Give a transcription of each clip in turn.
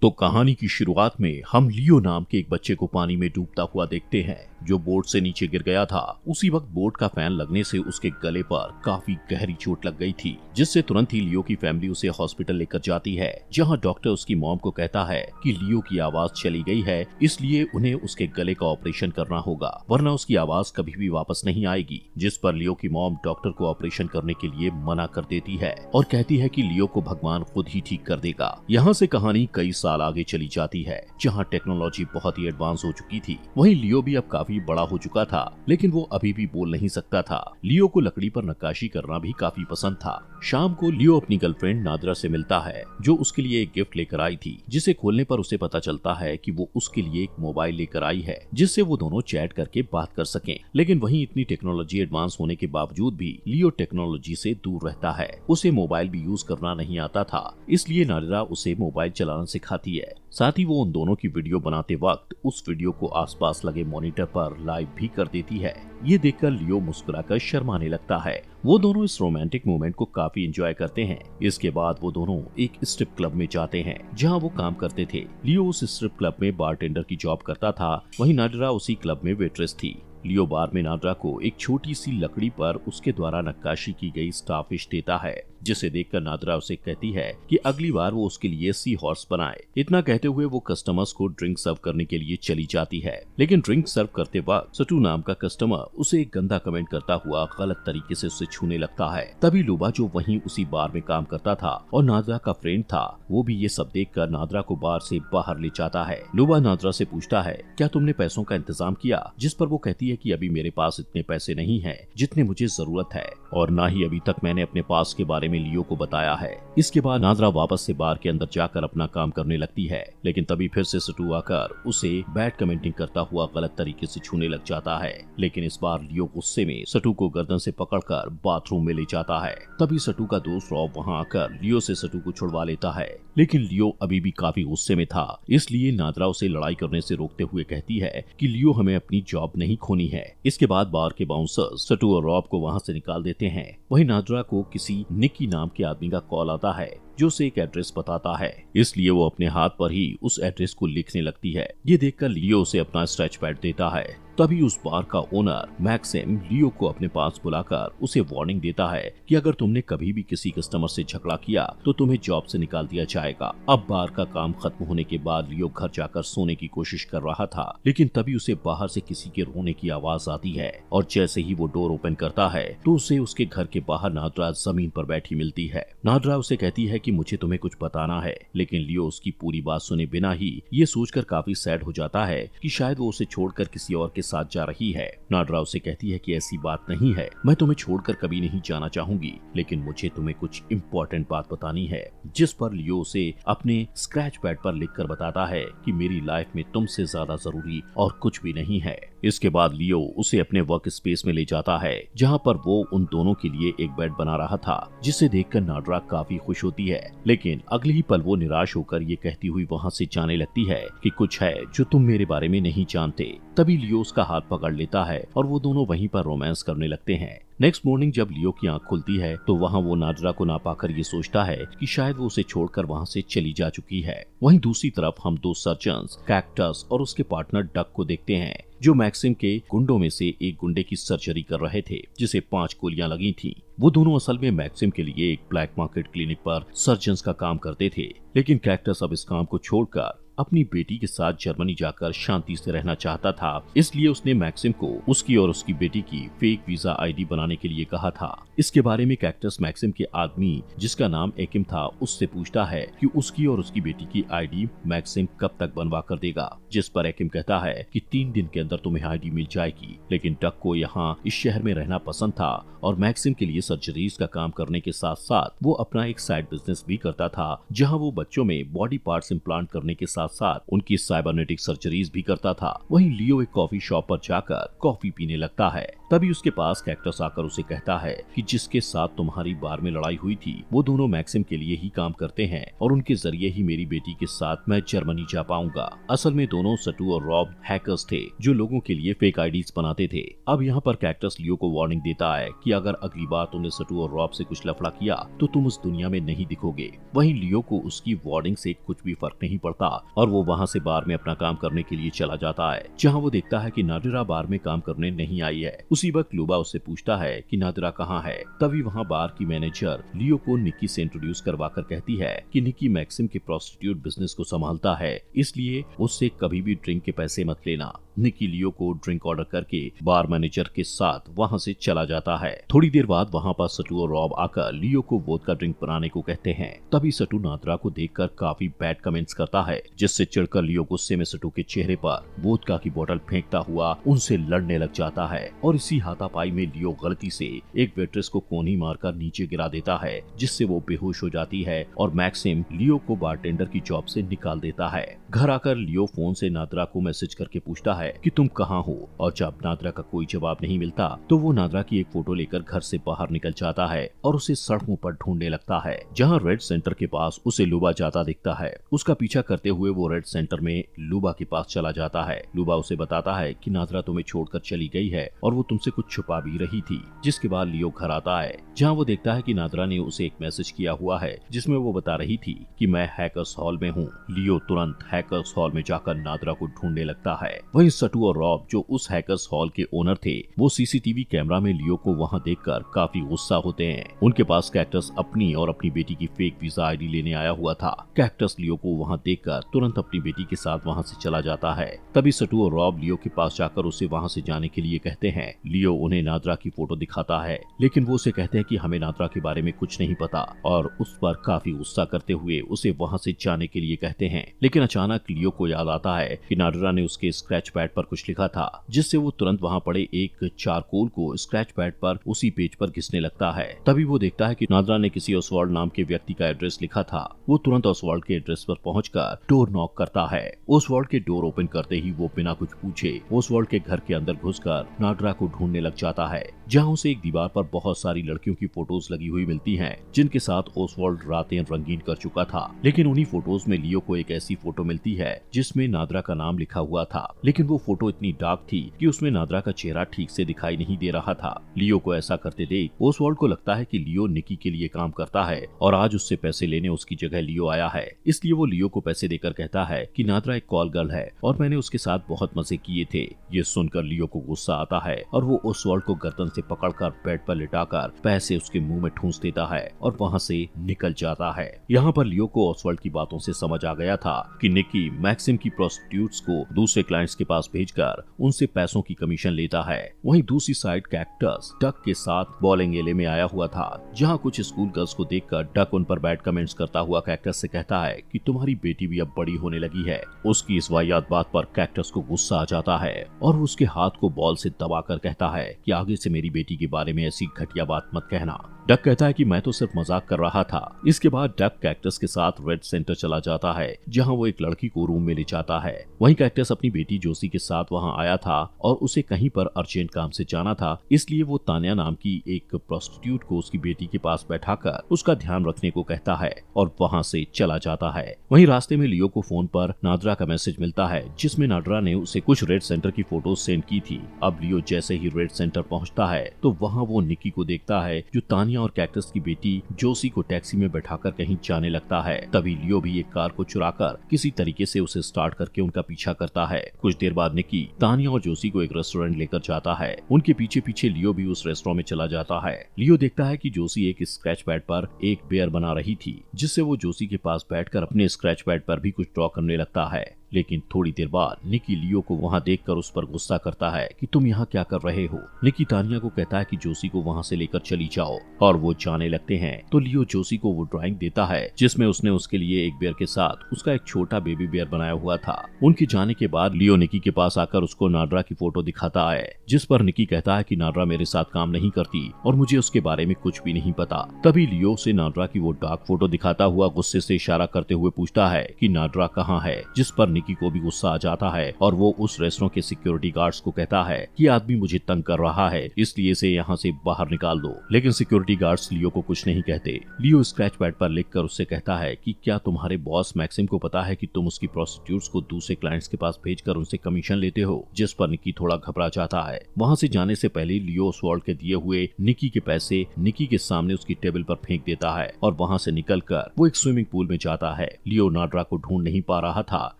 तो कहानी की शुरुआत में हम लियो नाम के एक बच्चे को पानी में डूबता हुआ देखते हैं, जो बोट से नीचे गिर गया था। उसी वक्त बोट का फैन लगने से उसके गले पर काफी गहरी चोट लग गई थी, जिससे तुरंत ही लियो की फैमिली उसे हॉस्पिटल लेकर जाती है, जहां डॉक्टर उसकी मॉम को कहता है कि लियो की आवाज चली गई है, इसलिए उन्हें उसके गले का ऑपरेशन करना होगा, वरना उसकी आवाज कभी भी वापस नहीं आएगी। जिस पर लियो की मॉम डॉक्टर को ऑपरेशन करने के लिए मना कर देती है और कहती है कि लियो को भगवान खुद ही ठीक कर देगा। यहाँ से कहानी कई साल आगे चली जाती है, जहाँ टेक्नोलॉजी बहुत ही एडवांस हो चुकी थी। वहीं लियो भी अब काफी बड़ा हो चुका था, लेकिन वो अभी भी बोल नहीं सकता था। लियो को लकड़ी पर नक्काशी करना भी काफी पसंद था। शाम को लियो अपनी गर्लफ्रेंड नादरा से मिलता है, जो उसके लिए एक गिफ्ट लेकर आई थी, जिसे खोलने पर उसे पता चलता है कि वो उसके लिए एक मोबाइल लेकर आई है, जिससे वो दोनों चैट करके बात कर सकें। लेकिन वहीं इतनी टेक्नोलॉजी एडवांस होने के बावजूद भी लियो टेक्नोलॉजी से दूर रहता है। उसे मोबाइल भी यूज करना नहीं आता था, इसलिए नादरा उसे मोबाइल चलाना सिखाती है। साथ ही वो उन दोनों की वीडियो बनाते वक्त उस वीडियो को आसपास लगे मॉनिटर पर लाइव भी कर देती है। ये देखकर लियो मुस्कुराकर शर्माने लगता है। वो दोनों इस रोमांटिक मोमेंट को काफी एंजॉय करते हैं। इसके बाद वो दोनों एक स्ट्रिप क्लब में जाते हैं, जहां वो काम करते थे। लियो उस स्ट्रिप क्लब में बारटेंडर की जॉब करता था, वहीं नादरा उसी क्लब में वेट्रेस थी। लियो बार में नादरा को एक छोटी सी लकड़ी पर उसके द्वारा नक्काशी की गई स्टारफिश देता है, जिसे देखकर नादरा उसे कहती है कि अगली बार वो उसके लिए सी हॉर्स बनाए। इतना कहते हुए वो कस्टमर्स को ड्रिंक सर्व करने के लिए चली जाती है, लेकिन ड्रिंक सर्व करते वक्त सटू नाम का कस्टमर उसे एक गंदा कमेंट करता हुआ गलत तरीके से उसे छूने लगता है। तभी लुबा, जो वहीं उसी बार में काम करता था और नादरा का फ्रेंड था, वो भी ये सब देखकर नादरा को बार से बाहर ले जाता है। लुबा नादरा से पूछता है, क्या तुमने पैसों का इंतजाम किया? जिस पर वो कहती है कि अभी मेरे पास इतने पैसे नहीं है जितने मुझे जरूरत है, और ना ही अभी तक मैंने अपने पास के बारे में लियो को बताया है। इसके बाद नादरा वापस से बार के अंदर जाकर अपना काम करने लगती है, लेकिन तभी फिर से सटू आकर उसे बैड कमेंटिंग करता हुआ गलत तरीके से छूने लग जाता है। लेकिन इस बार लियो गुस्से में सटू को गर्दन से पकड़कर बाथरूम में ले जाता है। तभी सटू का दोस्त रॉब वहां आकर लियो से सटू को छुड़वा लेता है, लेकिन लियो अभी भी काफी गुस्से में था, इसलिए नादरा उसे लड़ाई करने से रोकते हुए कहती है कि लियो, हमें अपनी जॉब नहीं खोनी है। इसके बाद बार के बाउंसर्स सटू और रॉब को वहां से निकाल देते हैं। वहीं नादरा को किसी निकी नाम के आदमी का कॉल आता है, जो उसे एक एड्रेस बताता है, इसलिए वो अपने हाथ पर ही उस एड्रेस को लिखने लगती है। ये देखकर लियो उसे अपना स्ट्रेच पैड देता है। तभी उस बार का ओनर मैक्सिम लियो को अपने पास बुलाकर उसे वार्निंग देता है कि अगर तुमने कभी भी किसी कस्टमर से झगड़ा किया तो तुम्हें जॉब से निकाल दिया जाएगा। अब बार का काम खत्म होने के बाद लियो घर जाकर सोने की कोशिश कर रहा था, लेकिन तभी उसे बाहर से किसी के रोने की आवाज आती है, और जैसे ही वो डोर ओपन करता है तो उसे उसके घर के बाहर नादरा जमीन पर बैठी मिलती है। नादरा उसे कहती है कि मुझे तुम्हें कुछ बताना है, लेकिन लियो उसकी पूरी बात सुने बिना ही ये सोचकर काफी सैड हो जाता है कि शायद वो उसे छोड़कर किसी और के साथ जा रही है। नादरा उसे कहती है कि ऐसी बात नहीं है, मैं तुम्हें छोड़कर कभी नहीं जाना चाहूंगी, लेकिन मुझे तुम्हें कुछ इम्पोर्टेंट बात बतानी है। जिस पर लियो उसे अपने स्क्रैच पैड पर लिखकर बताता है कि मेरी लाइफ में तुमसे ज्यादा जरूरी और कुछ भी नहीं है। इसके बाद लियो उसे अपने वर्क स्पेस में ले जाता है, जहाँ पर वो उन दोनों के लिए एक बेड बना रहा था, जिसे देखकर नादरा काफी खुश होती है। लेकिन अगले ही पल वो निराश होकर ये कहती हुई वहाँ से जाने लगती है कि कुछ है जो तुम मेरे बारे में नहीं जानते। तभी लियो उसका हाथ पकड़ लेता है और वो दोनों वहीं पर रोमांस करने लगते हैं। नेक्स्ट मॉर्निंग जब लियो की आंख खुलती है तो वहाँ वो नादरा को ना पाकर ये सोचता है कि शायद वो उसे छोड़कर वहाँ से चली जा चुकी है। वहीं दूसरी तरफ हम दो सर्जन्स कैक्टस और उसके पार्टनर डक को देखते हैं, जो मैक्सिम के गुंडों में से एक गुंडे की सर्जरी कर रहे थे, जिसे 5 गोलियां लगी थी। वो दोनों असल में मैक्सिम के लिए एक ब्लैक मार्केट क्लिनिक पर सर्जन्स का काम करते थे, लेकिन कैक्टस अब इस काम को छोड़कर अपनी बेटी के साथ जर्मनी जाकर शांति से रहना चाहता था, इसलिए उसने मैक्सिम को उसकी और उसकी बेटी की फेक वीजा आईडी बनाने के लिए कहा था। इसके बारे में कैक्टस मैक्सिम के आदमी, जिसका नाम एकिम था, उससे पूछता है कि उसकी और उसकी बेटी की आईडी मैक्सिम कब तक बनवा कर देगा, जिस पर एकिम कहता है कि 3 दिन के अंदर तुम्हें आईडी मिल जाएगी। लेकिन डक को यहाँ इस शहर में रहना पसंद था और मैक्सिम के लिए सर्जरीज का काम करने के साथ साथ वो अपना एक साइड बिजनेस भी करता था, जहाँ वो बच्चों में बॉडी पार्ट्स इम्प्लांट करने के साथ साथ उनकी साइबरनेटिक सर्जरीज भी करता था। वहीं लियो एक कॉफी शॉप पर जाकर कॉफी पीने लगता है। तभी उसके पास कैक्टस आकर उसे कहता है कि जिसके साथ तुम्हारी बार में लड़ाई हुई थी वो दोनों मैक्सिम के लिए ही काम करते हैं और उनके जरिए ही मेरी बेटी के साथ मैं जर्मनी जा पाऊंगा। असल में दोनों सटू और रॉब हैकर्स थे जो लोगों के लिए फेक आईडीज बनाते थे। अब यहाँ पर कैक्टस लियो को वार्निंग देता है कि अगर अगली बार तुमने सटू और रॉब से कुछ लफड़ा किया तो तुम उस दुनिया में नहीं दिखोगे। वहीं लियो को उसकी वार्निंग से कुछ भी फर्क नहीं पड़ता और वो वहाँ से बार में अपना काम करने के लिए चला जाता है, जहाँ वो देखता है कि नादिरा बार में काम करने नहीं आई है। उसी वक्त लुबा उससे पूछता है कि नादिरा कहाँ है। तभी वहाँ बार की मैनेजर लियो को निक्की से इंट्रोड्यूस करवाकर कहती है कि निक्की मैक्सिम के प्रोस्टिट्यूट बिजनेस को संभालता है, इसलिए उससे कभी भी ड्रिंक के पैसे मत लेना। निक्की लियो को ड्रिंक ऑर्डर करके बार मैनेजर के साथ वहाँ से चला जाता है। थोड़ी देर बाद वहाँ पर सटू और रॉब आकर लियो को वोदका ड्रिंक बनाने को कहते हैं। तभी सटू नादिरा को देखकर काफी बैड कमेंट्स करता है, जिससे चिढ़कर लियो गुस्से में सटू के चेहरे पर वोदका की बोतल फेंकता हुआ उनसे लड़ने लग जाता है और इसी हाथापाई में लियो गलती से एक वेट्रेस को कोनी मारकर नीचे गिरा देता है, जिससे वो बेहोश हो जाती है और मैक्सिम लियो को बारटेंडर की जॉब से निकाल देता है। घर आकर लियो फोन से नादिरा को मैसेज करके पूछता है कि तुम कहाँ हो, और जब नादिरा का कोई जवाब नहीं मिलता तो वो नादिरा की एक फोटो लेकर घर से बाहर निकल जाता है और उसे सड़कों पर ढूंढने लगता है, जहाँ रेड सेंटर के पास उसे लुबा जाता दिखता है। उसका पीछा करते हुए वो रेड सेंटर में लुबा के पास चला जाता है। लुबा उसे बताता है कि नादिरा तुम्हें छोड़कर चली गई है और वो तुमसे कुछ छुपा भी रही थी। जिसके बाद लियो घर आता है, जहाँ वो देखता है कि नादिरा ने उसे एक मैसेज किया हुआ है जिसमें वो बता रही थी कि मैं हैकर्स हॉल में हूँ। लियो तुरंत हैकर्स हॉल में जाकर नादिरा को ढूंढने लगता है। वहीं सटू और रॉब जो उस हैकर्स हॉल के ओनर थे, वो सीसीटीवी कैमरा में लियो को वहाँ देखकर काफी गुस्सा होते हैं। उनके पास कैक्टस अपनी और अपनी बेटी की फेक वीजा आईडी लेने आया हुआ था। कैक्टस लियो को वहाँ देखकर तुरंत अपनी बेटी के साथ वहाँ से चला जाता है। तभी सटू और रॉब लियो के पास जाकर उसे वहाँ से जाने के लिए कहते हैं। लियो उन्हें नादिरा की फोटो दिखाता है, लेकिन वो उसे कहते हैं कि हमें नादिरा के बारे में कुछ नहीं पता और उस पर काफी गुस्सा करते हुए उसे वहाँ से जाने के लिए कहते हैं। लेकिन अचानक लियो को याद आता है कि नादिरा ने उसके स्क्रैच पैड पर कुछ लिखा था, जिससे वो तुरंत वहाँ पड़े एक चारकोल को स्क्रैच पैड पर उसी पेज पर घिसने लगता है। तभी वो देखता है कि नादिरा ने किसी ओसवाल्ड नाम के व्यक्ति का एड्रेस लिखा था। वो तुरंत ओसवाल्ड के एड्रेस पर पहुंचकर डोर नॉक करता है। ओसवाल्ड के डोर ओपन करते ही वो बिना कुछ पूछे ओसवाल्ड के घर के अंदर घुसकर नादिरा को ढूंढने लग जाता है, जहाँ उसे एक दीवार पर बहुत सारी लड़कियों की फोटोज लगी हुई मिलती हैं, जिनके साथ ओसवाल्ड रातें रंगीन कर चुका था। लेकिन उन्हीं फोटोज में लियो को एक ऐसी फोटो मिलती है जिसमें नादिरा का नाम लिखा हुआ था, लेकिन वो फोटो इतनी डार्क थी कि उसमें नादिरा का चेहरा ठीक से दिखाई नहीं दे रहा था। लियो को ऐसा करते देख ओसवाल्ड को लगता है कि लियो निकी के लिए काम करता है और आज उससे पैसे लेने उसकी जगह लियो आया है। इसलिए वो लियो को पैसे देकर कहता है कि नादिरा एक कॉल गर्ल है और मैंने उसके साथ बहुत मजे किए थे। ये सुनकर लियो को गुस्सा आता है और वो ओसवाल्ड को गर्दन से पकड़कर बेड पर लिटाकर पैसे उसके मुंह में ठूंस देता है और वहाँ से निकल जाता है। यहाँ पर लियो को ओसवाल्ड की बातों से समझ आ गया था कि निकी मैक्सिम की प्रोस्टिट्यूट्स को दूसरे क्लाइंट्स के पास भेजकर उनसे पैसों की कमीशन लेता है। वहीं दूसरी साइड कैक्टस डक के साथ बॉलिंग एले में आया हुआ था, जहाँ कुछ स्कूल गर्ल्स को देखकर डक उन पर बैड कमेंट्स करता हुआ कैक्टस से कहता है कि तुम्हारी बेटी भी अब बड़ी होने लगी है। उसकी इस वाहियात बात पर कैक्टस को गुस्सा आ जाता है और उसके हाथ को बॉल से दबाकर कहता है कि आगे से मेरी बेटी के बारे में ऐसी घटिया बात मत कहना। डक कहता है कि मैं तो सिर्फ मजाक कर रहा था। इसके बाद डक कैक्टस के साथ रेड सेंटर चला जाता है, जहां वो एक लड़की को रूम में ले जाता है। वहीं कैक्टस अपनी बेटी जोसी के साथ वहां आया था और उसे कहीं पर अर्जेंट काम से जाना था, इसलिए वो तान्या नाम की एक प्रोस्टिट्यूट को उसकी बेटी के पास बैठाकर उसका ध्यान रखने को कहता है और वहां से चला जाता है। वहीं रास्ते में लियो को फोन पर नादिरा का मैसेज मिलता है, जिसमें नादिरा ने उसे कुछ रेड सेंटर की फोटोज सेंड की थी। अब लियो जैसे ही रेड सेंटर पहुंचता है तो वहां वो निकी को देखता है, जो तान्या और कैक्टस की बेटी जोसी को टैक्सी में बैठाकर कहीं जाने लगता है। तभी लियो भी एक कार को चुराकर किसी तरीके से उसे स्टार्ट करके उनका पीछा करता है। कुछ देर बाद निकी तान्या और जोसी को एक रेस्टोरेंट लेकर जाता है। उनके पीछे पीछे लियो भी उस रेस्टोरेंट में चला जाता है। लियो देखता है कि जोसी एक स्क्रैच पैड पर एक बेयर बना रही थी, जिससे वो जोसी के पास बैठकर अपने स्क्रैच पैड पर भी कुछ ड्रॉ करने लगता है। लेकिन थोड़ी देर बाद निकी लियो को वहाँ देखकर उस पर गुस्सा करता है कि तुम यहाँ क्या कर रहे हो। निकी तानिया को कहता है कि जोशी को वहाँ से लेकर चली जाओ और वो जाने लगते हैं। तो लियो जोशी को वो ड्राइंग देता है जिसमें उसने उसके लिए एक बेयर के साथ उसका एक छोटा बेबी बेयर बनाया हुआ था। उनके जाने के बाद लियो निकी के पास आकर उसको नाडरा की फोटो दिखाता है, जिस पर निकी कहता है कि नाडरा मेरे साथ काम नहीं करती और मुझे उसके बारे में कुछ भी नहीं पता। तभी लियो से नाडरा की वो डार्क फोटो दिखाता हुआ गुस्से से इशारा करते हुए पूछता है कि नाडरा कहाँ है, जिस पर निकी को भी गुस्सा आ जाता है और वो उस रेस्टोरेंट के सिक्योरिटी गार्ड्स को कहता है कि आदमी मुझे तंग कर रहा है, इसलिए इसे यहाँ से बाहर निकाल दो। लेकिन सिक्योरिटी गार्ड्स लियो को कुछ नहीं कहते। लियो स्क्रैच पैड पर लिखकर उससे कहता है कि क्या तुम्हारे बॉस मैक्सिम को पता है कि तुम उसकी प्रोस्टिट्यूट्स को दूसरे क्लाइंट्स के पास भेजकर उनसे कमीशन लेते हो, जिस पर निकी थोड़ा घबरा जाता है। वहाँ से जाने से पहले लियो ऑसवाल्ड के दिए हुए निकी के पैसे निकी के सामने उसकी टेबल पर फेंक देता है और वहाँ से निकलकर वो एक स्विमिंग पूल में जाता है। लियो नाडरा को ढूंढ नहीं पा रहा था,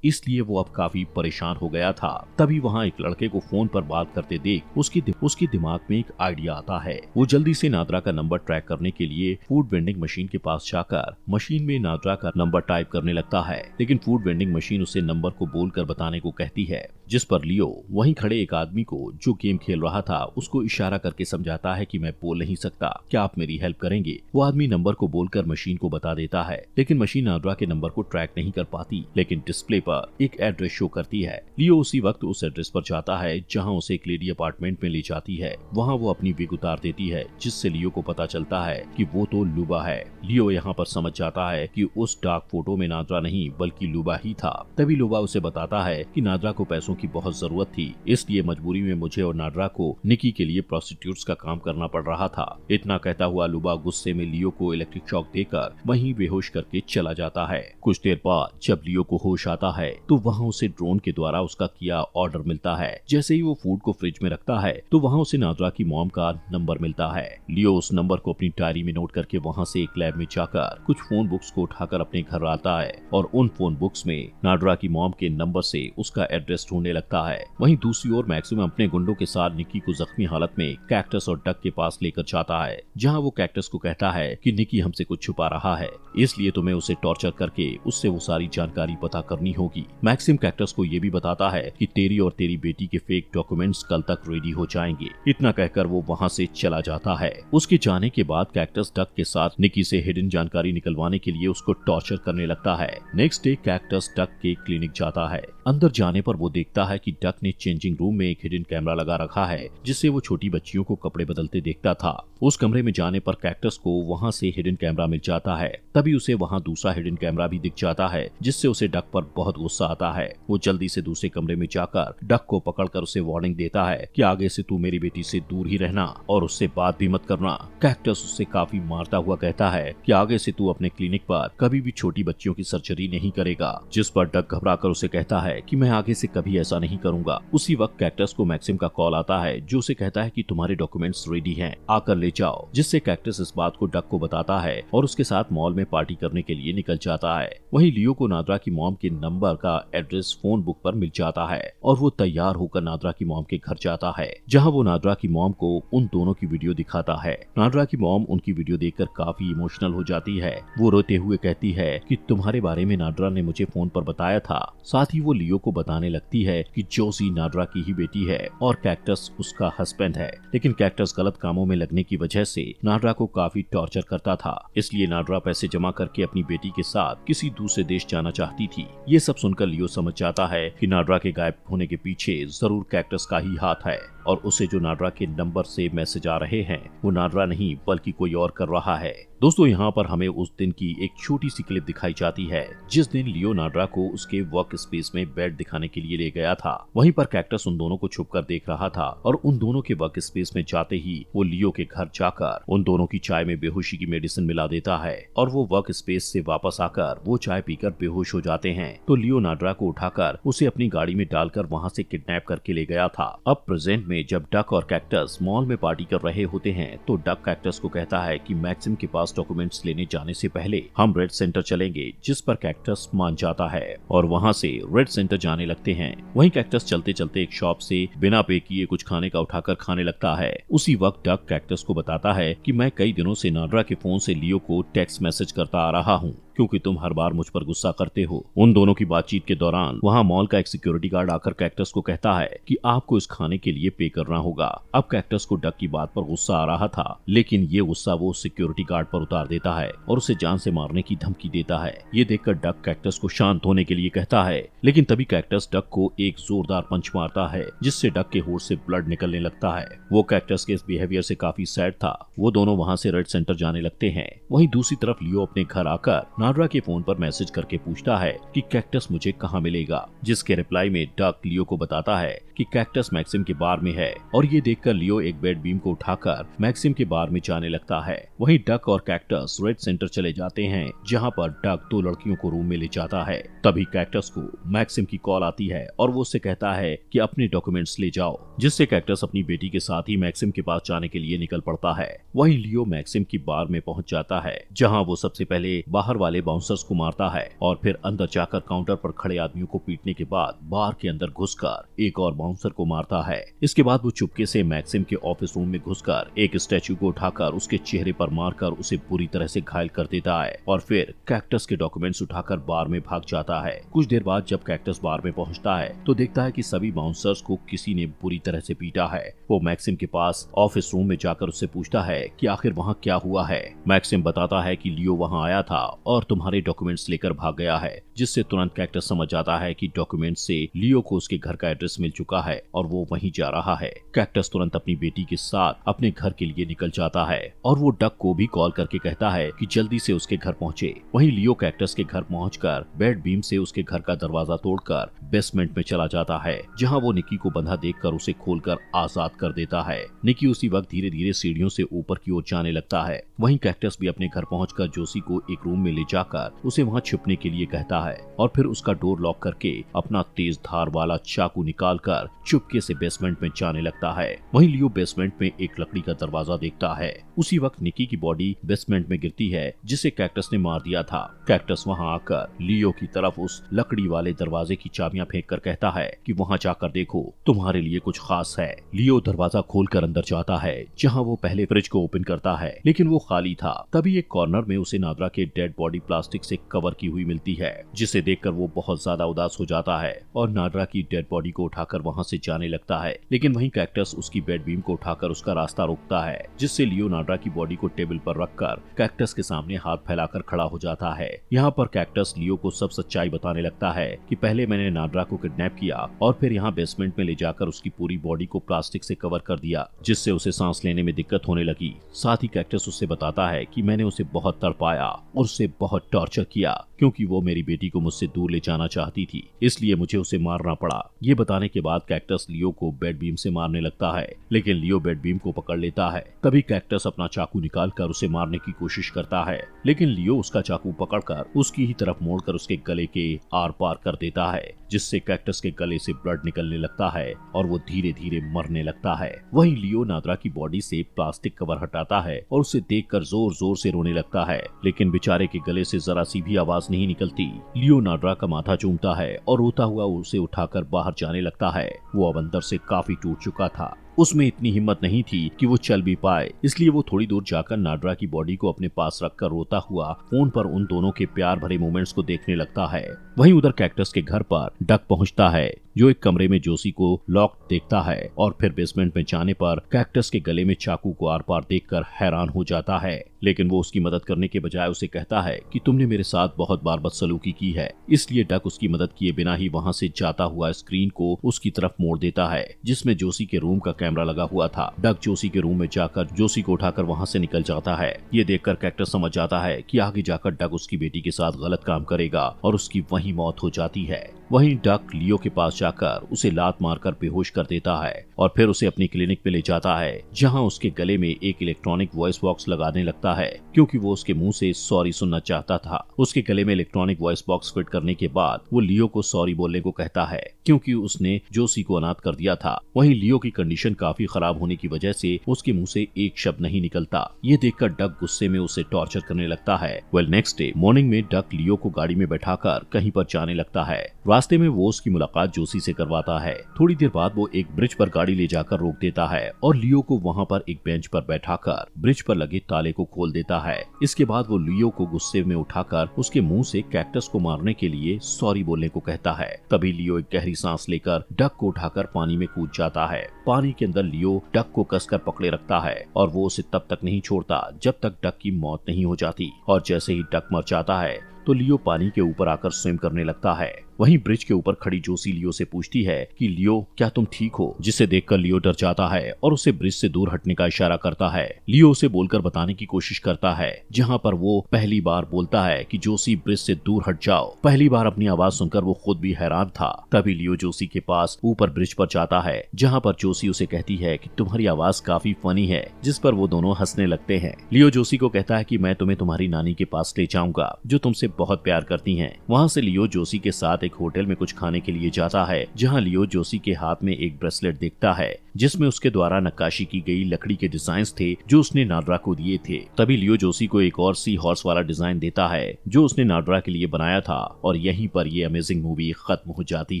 इसलिए वो अब काफी परेशान हो गया था। तभी वहाँ एक लड़के को फोन पर बात करते देख उसके दिमाग में एक आइडिया आता है। वो जल्दी से नादरा का नंबर ट्रैक करने के लिए फूड वेंडिंग मशीन के पास जाकर मशीन में नादरा का नंबर टाइप करने लगता है, लेकिन फूड वेंडिंग मशीन उसे नंबर को बोलकर बताने को कहती है, जिस पर लियो वहीं खड़े एक आदमी को जो गेम खेल रहा था उसको इशारा करके समझाता है कि मैं बोल नहीं सकता, क्या आप मेरी हेल्प करेंगे। वो आदमी नंबर को बोलकर मशीन को बता देता है, लेकिन मशीन नादरा के नंबर को ट्रैक नहीं कर पाती, लेकिन डिस्प्ले पर एक एड्रेस शो करती है। लियो उसी वक्त उस एड्रेस पर जाता है जहाँ उसे एक लेडी अपार्टमेंट में ले जाती है। वहाँ वो अपनी विग उतार देती है, जिससे लियो को पता चलता है कि वो तो लुबा है। लियो यहाँ पर समझ जाता है कि उस डार्क फोटो में नादरा नहीं बल्कि लुबा ही था। तभी लुबा उसे बताता है कि नादरा को पैसों की बहुत जरूरत थी, इसलिए मजबूरी में मुझे और नादरा को निकी के लिए प्रोस्टिट्यूट्स का काम करना पड़ रहा था। इतना कहता हुआ लुबा गुस्से में लियो को इलेक्ट्रिक शॉक देकर वहीं बेहोश करके चला जाता है। कुछ देर बाद जब लियो को होश आता है तो वहाँ उसे ड्रोन के द्वारा उसका किया ऑर्डर मिलता है। जैसे ही वो फूड को फ्रिज में रखता है तो वहाँ उसे नादरा की मॉम का नंबर मिलता है। लियो उस नंबर को अपनी डायरी में नोट करके वहाँ से एक लैब में जाकर कुछ फोन बुक्स को उठाकर अपने घर आता है और उन फोन बुक्स में नादरा की मॉम के नंबर से उसका एड्रेस ढूंढने लगता है। वहीं दूसरी ओर मैक्सिम अपने गुंडों के साथ निकी को जख्मी हालत में कैक्टस और डक के पास लेकर जाता है, जहाँ वो कैक्टस को कहता है कि निकी हमसे कुछ छुपा रहा है, इसलिए तुम्हें उसे टॉर्चर करके उससे वो सारी जानकारी पता करनी होगी। मैक्सिम कैक्टस को ये भी बताता है कि तेरी और तेरी बेटी के फेक डॉक्यूमेंट्स कल तक रेडी हो जाएंगे। इतना कहकर वो वहाँ से चला जाता है। उसके जाने के बाद कैक्टस डक के साथ निकी से हिडन जानकारी निकलवाने के लिए उसको टॉर्चर करने लगता है। नेक्स्ट डे कैक्टस डक के क्लिनिक जाता है। अंदर जाने पर वो देखता है कि डक ने चेंजिंग रूम में एक हिडन कैमरा लगा रखा है, जिससे वो छोटी बच्चियों को कपड़े बदलते देखता था। उस कमरे में जाने पर कैक्टस को वहाँ से हिडन कैमरा मिल जाता है। तभी उसे वहाँ दूसरा हिडन कैमरा भी दिख जाता है, जिससे उसे डक पर बहुत गुस्सा आता है। वो जल्दी से दूसरे कमरे में जाकर डक को पकड़कर उसे वार्निंग देता है कि आगे से तू मेरी बेटी से दूर ही रहना और उससे बात भी मत करना। कैक्टस उससे काफी मारता हुआ कहता है कि आगे से तू अपने क्लिनिक पर कभी भी छोटी बच्चियों की सर्जरी नहीं करेगा, जिस पर डक घबराकर उसे कहता है कि मैं आगे से कभी ऐसा नहीं करूंगा। उसी वक्त कैक्टस को मैक्सिम का कॉल आता है, जो उसे कहता है कि तुम्हारे डॉक्यूमेंट्स रेडी हैं, आकर ले जाओ, जिससे कैक्टस इस बात को डक को बताता है और उसके साथ मॉल में पार्टी करने के लिए निकल जाता है। वहीं लियो को नादरा की मॉम के नंबर का एड्रेस फोन बुक पर मिल जाता है और वो तैयार होकर नादरा की मॉम के घर जाता है, जहाँ वो नादरा की मॉम को उन दोनों की वीडियो दिखाता है। नादरा की मॉम उनकी वीडियो देखकर काफी इमोशनल हो जाती है। वो रोते हुए कहती है कि तुम्हारे बारे में नादरा ने मुझे फोन पर बताया था। साथ ही वो लियो को बताने लगती है कि जोशी नादरा की ही बेटी है और कैक्टस उसका हस्बैंड है, लेकिन कैक्टस गलत कामों में लगने की वजह से नादरा को काफी टॉर्चर करता था, इसलिए नादरा पैसे जमा करके अपनी बेटी के साथ किसी दूसरे देश जाना चाहती थी। ये सब सुनकर लियो समझ जाता है कि नादरा के गायब होने के पीछे जरूर कैक्टस का ही हाथ है और उसे जो नादरा के नंबर से मैसेज आ रहे हैं वो नादरा नहीं बल्कि कोई और कर रहा है। दोस्तों यहाँ पर हमें उस दिन की एक छोटी सी क्लिप दिखाई जाती है जिस दिन लियो नादरा को उसके वर्क स्पेस में बेड दिखाने के लिए ले गया था। वहीं पर कैक्टस उन दोनों को छुपकर देख रहा था और उन दोनों के वर्क स्पेस में जाते ही वो लियो के घर जाकर उन दोनों की चाय में बेहोशी की मेडिसिन मिला देता है और वो वर्क स्पेस से वापस आकर वो चाय पीकर बेहोश हो जाते हैं। तो लियो नादरा को उठाकर उसे अपनी गाड़ी में डालकर वहाँ से किडनैप करके ले गया था। अब प्रेजेंट में जब डक और कैक्टस मॉल में पार्टी कर रहे होते हैं तो डक कैक्टस को कहता है कि मैक्सिम के पास डॉक्यूमेंट्स लेने जाने से पहले हम रेड सेंटर चलेंगे, जिस पर कैक्टस मान जाता है और वहाँ से रेड सेंटर जाने लगते हैं। वहीं कैक्टस चलते चलते एक शॉप से बिना पे किए कुछ खाने का उठाकर खाने लगता है। उसी वक्त डक कैक्टस को बताता है कि मैं कई दिनों से नादरा के फोन से लियो को टेक्स्ट मैसेज करता आ रहा हूँ, क्योंकि तुम हर बार मुझ पर गुस्सा करते हो। उन दोनों की बातचीत के दौरान वहाँ मॉल का एक सिक्योरिटी गार्ड आकर कैक्टस को कहता है कि आपको इस खाने के लिए पे करना होगा। अब कैक्टस को डक की बात पर गुस्सा आ रहा था, लेकिन ये गुस्सा वो सिक्योरिटी गार्ड पर उतार देता है और उसे जान से मारने की धमकी देता है। ये देखकर डक कैक्टस को शांत होने के लिए कहता है, लेकिन तभी कैक्टस डक को एक जोरदार पंच मारता है, जिससे डक के होठ से ब्लड निकलने लगता है। वो कैक्टस के इस बिहेवियर से काफी सैड था। वो दोनों वहाँ से रेड सेंटर जाने लगते हैं। वहीं दूसरी तरफ लियो अपने घर आकर नाड्रा के फोन पर मैसेज करके पूछता है कि कैक्टस मुझे कहाँ मिलेगा, जिसके रिप्लाई में डक लियो को बताता है कि कैक्टस मैक्सिम के बार में है। और ये देखकर लियो एक बेड बीम को उठाकर मैक्सिम के बार में जाने लगता है। वहीं डक और कैक्टस रेड सेंटर चले जाते हैं, जहाँ पर डक दो लड़कियों को रूम में ले जाता है। तभी कैक्टस को मैक्सिम की कॉल आती है और वो उससे कहता है कि अपने डॉक्यूमेंट्स ले जाओ, जिससे कैक्टस अपनी बेटी के साथ ही मैक्सिम के पास जाने के लिए निकल पड़ता है। वहीं लियो मैक्सिम की बार में पहुंच जाता है, जहां वो सबसे पहले बाहर वाले बाउंसर्स को मारता है और फिर अंदर जाकर काउंटर पर खड़े आदमियों को पीटने के बाद बार के अंदर घुसकर एक और बाउंसर को मारता है। इसके बाद वो चुपके से मैक्सिम के ऑफिस रूम में घुसकर एक स्टैचू को उठाकर उसके चेहरे पर मारकर उसे बुरी तरह से घायल कर देता है और फिर कैक्टस के डॉक्यूमेंट्स उठाकर बार में भाग जाता है। कुछ देर बाद जब कैक्टस बार में पहुंचता है तो देखता है कि सभी बाउंसर्स को किसी ने बुरी तरह से पीटा है। वो मैक्सिम के पास ऑफिस रूम में जाकर उससे पूछता है कि आखिर वहाँ क्या हुआ है। मैक्सिम बताता है कि लियो वहाँ आया था और तुम्हारे डॉक्यूमेंट्स लेकर भाग गया है, जिससे तुरंत कैक्टस समझ जाता है कि डॉक्यूमेंट्स से लियो को उसके घर का एड्रेस मिल चुका है और वो वहीं जा रहा है। कैक्टस तुरंत अपनी बेटी के साथ अपने घर के लिए निकल जाता है और वो डक को भी कॉल करके कहता है कि जल्दी से उसके घर पहुंचे। वहीं लियो कैक्टस के घर पहुंचकर बेड बीम से उसके घर का दरवाजा तोड़कर बेसमेंट में चला जाता है, जहां वो निकी को बंधा देखकर उसे खोलकर आजाद कर देता है। निकी उसी वक्त धीरे धीरे सीढ़ियों से ऊपर की ओर जाने लगता है। वहीं कैक्टस भी अपने घर पहुंचकर जोशी को एक रूम में ले जाकर उसे वहां छिपने के लिए कहता है और फिर उसका डोर लॉक करके अपना तेज धार वाला चाकू निकालकर चुपके से बेसमेंट में जाने लगता है। वहीं लियो बेसमेंट में एक लकड़ी का दरवाजा देखता है। उसी वक्त निकी की बॉडी बेसमेंट में गिरती है, जिसे कैक्टस ने मार दिया था। कैक्टस वहां आकर लियो की तरफ उस लकड़ी वाले दरवाजे की चाबियां फेंककर कहता है कि वहां जाकर देखो, तुम्हारे लिए कुछ खास है। लियो दरवाजा खोलकर अंदर जाता है, जहां वो पहले फ्रिज को ओपन करता है, लेकिन वो खाली था। तभी एक कॉर्नर में उसे नाद्रा के डेड बॉडी प्लास्टिक से कवर की हुई मिलती है, जिसे देखकर वो बहुत ज्यादा उदास हो जाता है और नाद्रा की डेड बॉडी को उठाकर वहां से जाने लगता है। लेकिन वहीं कैक्टस उसकी बेड बीम को उठाकर उसका रास्ता रोकता है, जिससे लियो नाद्रा की बॉडी को टेबल पर रखकर कैक्टस के सामने हाथ फैलाकर खड़ा हो जाता है। यहाँ पर कैक्टस लियो को सब सच्चाई बताने लगता है कि पहले मैंने नाद्रा को किडनैप किया और फिर यहाँ बेसमेंट में ले जाकर उसकी पूरी बॉडी को प्लास्टिक से कवर कर दिया, जिससे उसे सांस लेने में दिक्कत होने लगी। साथ ही कैक्टस उससे बताता है कि मैंने उसे बहुत तड़पाया और उसे बहुत टॉर्चर किया, क्योंकि वो मेरी बेटी को मुझसे दूर ले जाना चाहती थी, इसलिए मुझे उसे मारना पड़ा। ये बताने के बाद कैक्टस लियो को बेड बीम से मारने लगता है, लेकिन लियो बेड बीम को पकड़ लेता है। तभी कैक्टस अपना चाकू निकालकर उसे मारने की कोशिश करता है, लेकिन लियो उसका चाकू पकड़कर उसकी ही तरफ मोड़कर उसके गले के आर पार कर देता है, जिससे कैक्टस के गले से ब्लड निकलने लगता है और वो धीरे धीरे मरने लगता है। वहीं लियो नाद्रा की बॉडी से प्लास्टिक कवर हटाता है और उसे देखकर जोर जोर से रोने लगता है, लेकिन बेचारे के गले से जरा सी भी आवाज नहीं निकलती। लियो नाद्रा का माथा चूमता है और रोता हुआ उसे उठाकर बाहर जाने लगता है। वो अब अंदर से काफी टूट चुका था, उसमें इतनी हिम्मत नहीं थी कि वो चल भी पाए, इसलिए वो थोड़ी दूर जाकर नाड्रा की बॉडी को अपने पास रखकर रोता हुआ फोन पर उन दोनों के प्यार भरे मोमेंट्स को देखने लगता है। वहीं उधर कैक्टस के घर पर डक पहुंचता है, जो एक कमरे में जोशी को लॉक देखता है और फिर बेसमेंट में जाने पर कैक्टस के गले में चाकू को आर पार देखकर हैरान हो जाता है, लेकिन वो उसकी मदद करने के बजाय उसे कहता है कि तुमने मेरे साथ बहुत बार बदसलूकी की है। इसलिए डक उसकी मदद किए बिना ही वहां से जाता हुआ स्क्रीन को उसकी तरफ मोड़ देता है, जिसमें जोशी के रूम का कैमरा लगा हुआ था। डक जोशी के रूम में जाकर जोशी को उठाकर वहां से निकल जाता है। ये देखकर कैक्टस समझ जाता है कि आगे जाकर डक उसकी बेटी के साथ गलत काम करेगा और उसकी वहीं मौत हो जाती है। वहीं डक लियो के पास जाकर उसे लात मारकर बेहोश कर देता है और फिर उसे अपनी क्लिनिक पे ले जाता है, जहां उसके गले में एक इलेक्ट्रॉनिक वॉइस बॉक्स लगाने लगता है, क्योंकि वो उसके मुंह से सॉरी सुनना चाहता था। उसके गले में इलेक्ट्रॉनिक वॉइस बॉक्स फिट करने के बाद वो लियो को सॉरी बोलने को कहता है, क्योंकि उसने जोशी को अनाथ कर दिया था। वहीं लियो की कंडीशन काफी खराब होने की वजह से उसके मुंह से एक शब्द नहीं निकलता। ये देखकर डक गुस्से में उसे टॉर्चर करने लगता है। नेक्स्ट डे मॉर्निंग में डक लियो को गाड़ी में बैठाकर कहीं पर जाने लगता है। रास्ते में वो उसकी मुलाकात जोशी से करवाता है। थोड़ी देर बाद वो एक ब्रिज पर गाड़ी ले जाकर रोक देता है और लियो को वहाँ पर एक बेंच पर बैठाकर ब्रिज पर लगे ताले को खोल देता है। इसके बाद वो लियो को गुस्से में उठाकर उसके मुंह से कैक्टस को मारने के लिए सॉरी बोलने को कहता है। तभी लियो एक गहरी सांस लेकर डक को उठाकर पानी में कूद जाता है। पानी के अंदर लियो डक को कसकर पकड़े रखता है और वो उसे तब तक नहीं छोड़ता जब तक डक की मौत नहीं हो जाती। और जैसे ही डक मर जाता है तो लियो पानी के ऊपर आकर स्विम करने लगता है। वहीं ब्रिज के ऊपर खड़ी जोशी लियो से पूछती है कि लियो क्या तुम ठीक हो, जिसे देखकर लियो डर जाता है और उसे ब्रिज से दूर हटने का इशारा करता है। लियो उसे बोलकर बताने की कोशिश करता है, जहां पर वो पहली बार बोलता है कि जोशी ब्रिज से दूर हट जाओ। पहली बार अपनी आवाज सुनकर वो खुद भी हैरान था। तभी लियो जोशी के पास ऊपर ब्रिज पर जाता है, जहाँ पर जोशी उसे कहती है कि तुम्हारी आवाज काफी फनी है, जिस पर वो दोनों हंसने लगते हैं। लियो जोशी को कहता है कि मैं तुम्हें तुम्हारी नानी के पास ले जाऊंगा, जो तुमसे बहुत प्यार करती हैं। वहाँ से लियो जोशी के साथ एक होटल में कुछ खाने के लिए जाता है, जहाँ लियो जोशी के हाथ में एक ब्रेसलेट देखता है, जिसमें उसके द्वारा नक्काशी की गई लकड़ी के डिजाइन्स थे जो उसने नाडरा को दिए थे। तभी लियो जोशी को एक और सी हॉर्स वाला डिजाइन देता है जो उसने नाडरा के लिए बनाया था और यहीं पर ये अमेजिंग मूवी खत्म हो जाती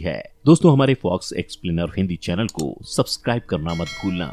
है। दोस्तों, हमारे फॉक्स एक्सप्लेनर हिंदी चैनल को सब्सक्राइब करना मत भूलना।